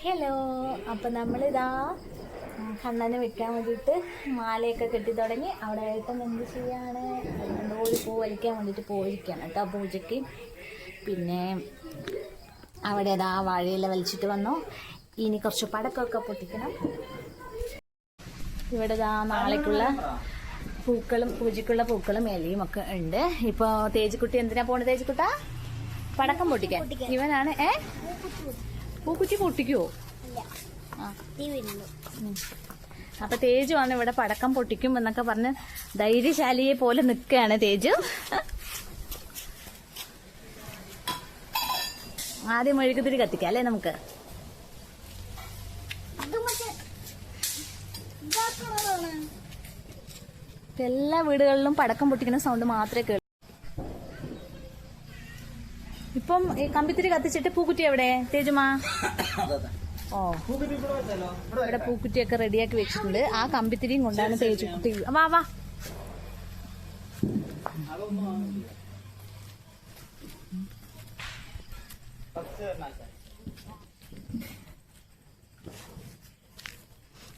Hello, അപ്പം നമ്മളിതാ കണ്ണന് വെക്കാൻ വേണ്ടിയിട്ട് മാലയൊക്കെ കെട്ടി തുടങ്ങി. അവിടെ ഏട്ടൻ എന്ത് ചെയ്യാണ്, ഒരു പൂ വലിക്കാൻ വേണ്ടിയിട്ട് പോയിരിക്കുകയാണ് കേട്ടോ പൂജയ്ക്ക്. പിന്നെ അവിടെ അതാ വാഴയില വലിച്ചിട്ട് വന്നു. ഇനി കുറച്ച് പടക്കമൊക്കെ പൊട്ടിക്കണം. ഇവിടെ ഇതാ നാളേക്കുള്ള പൂക്കളും പൂജയ്ക്കുള്ള പൂക്കളും ഇലയും ഒക്കെ ഉണ്ട്. ഇപ്പോൾ തേജിക്കുട്ടി എന്തിനാ പോണത്? തേജിക്കുട്ട പടക്കം പൊട്ടിക്കാൻ. ഇവനാണ് പൂക്കുറ്റി പൊട്ടിക്കുവോ? അപ്പൊ തേജു ആണ് ഇവിടെ പടക്കം പൊട്ടിക്കും എന്നൊക്കെ പറഞ്ഞ് ധൈര്യശാലിയെ പോലെ നിൽക്കുകയാണ് തേജു. ആദ്യം മെഴുകുതിരി കത്തിക്കാം അല്ലേ നമുക്ക്? എല്ലാ വീടുകളിലും പടക്കം പൊട്ടിക്കുന്ന സൗണ്ട് മാത്രമേ കേളൂ. ഇപ്പം ഈ കമ്പിത്തിരി കത്തിച്ചിട്ട് പൂക്കുറ്റി എവിടെ തേജുമാ? ഓ, ഇവിടെ പൂക്കുറ്റിയൊക്കെ റെഡിയാക്കി വെച്ചിട്ടുണ്ട്. ആ കമ്പിത്തിരിയും കൊണ്ടാണ് തേജുക്കുട്ടി. വാ വാ,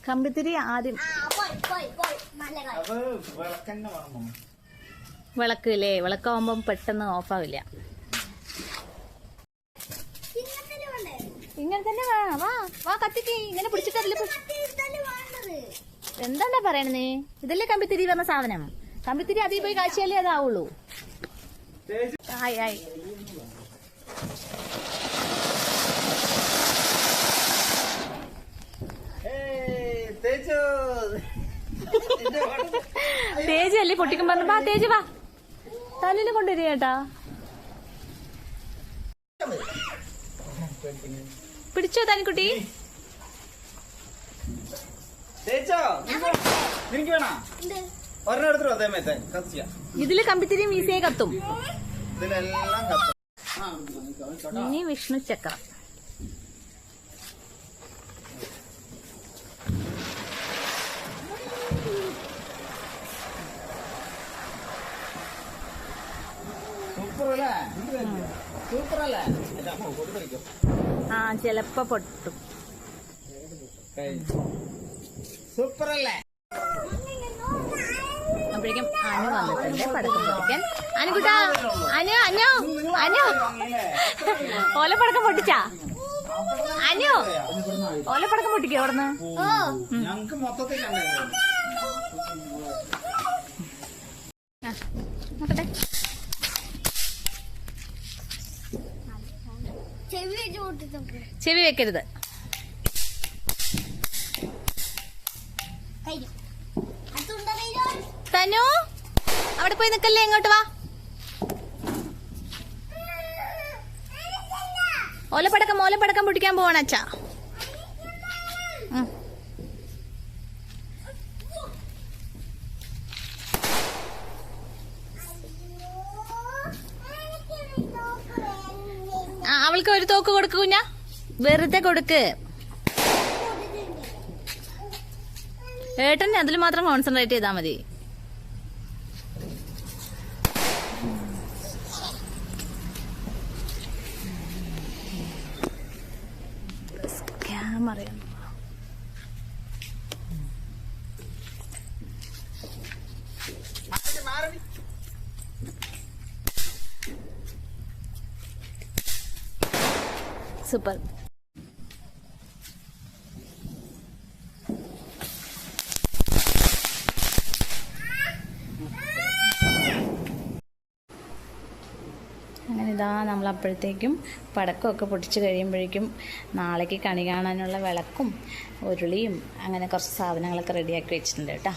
കമ്പിത്തിരി ആദ്യം വിളക്കില്ലേ? വിളക്കാവുമ്പം പെട്ടെന്ന് ഓഫാവില്ല. ഇങ്ങനെ തന്നെ വാ വാ കത്തിക്ക്. ഇങ്ങനെ പിടിച്ചിട്ടല്ലേ? എന്താണ്ടാ പറയണ നീ? ഇതല്ലേ കമ്പിത്തിരി പറഞ്ഞ സാധനം. കമ്പിത്തിരി അതിൽ പോയി കാഴ്ചയല്ലേ അതാവുള്ളൂ. ആയി ആയി. തേജ് അല്ലേ പൊട്ടിക്കും പറഞ്ഞു. വാ തേജ് വാ, തലയിൽ കൊണ്ടുവരിക ചേട്ടാ. പിടിച്ചോ തനിക്കുട്ടി? ഇതില് കമ്പിത്തിരിയും വീസയെ കത്തും. ഇനി വിഷ്ണു ചക്രം. ആ, ചെലപ്പോ പൊട്ടും. അപ്പോഴേക്കും അനു വന്നിട്ടുണ്ട് പടക്കം പൊട്ടിക്കാൻ. അനുകുട്ടാ, അനു അനു അനു ഓലപ്പടക്കം പൊട്ടിച്ചാ? അനു ഓലപ്പടക്കം പൊട്ടിക്കോ അവിടുന്ന്? നോക്കട്ടെ. ചെവി വെക്കരുത്. തനു അവിടെ പോയി നിക്കല്ലേ, ഇങ്ങോട്ട് വാ. ഓലപ്പടക്കം പൊട്ടിക്കാൻ പോവാണ് അച്ഛാ. അവൾക്ക് ഒരു തോക്ക് കൊടുക്കൂ. കുഞ്ഞാ വെറുതെ കൊടുക്ക്. ഏട്ടൻ അതിൽ മാത്രം കോൺസെൻട്രേറ്റ് ചെയ്താൽ മതി. Camera super. അങ്ങനെ ഇതാ നമ്മളപ്പോഴത്തേക്കും പടക്കമൊക്കെ പൊട്ടിച്ച് കഴിയുമ്പോഴേക്കും നാളേക്ക് കണി കാണാനുള്ള വിളക്കും ഉരുളിയും അങ്ങനെ കുറച്ച് സാധനങ്ങളൊക്കെ റെഡിയാക്കി വെച്ചിട്ടുണ്ട് കേട്ടോ.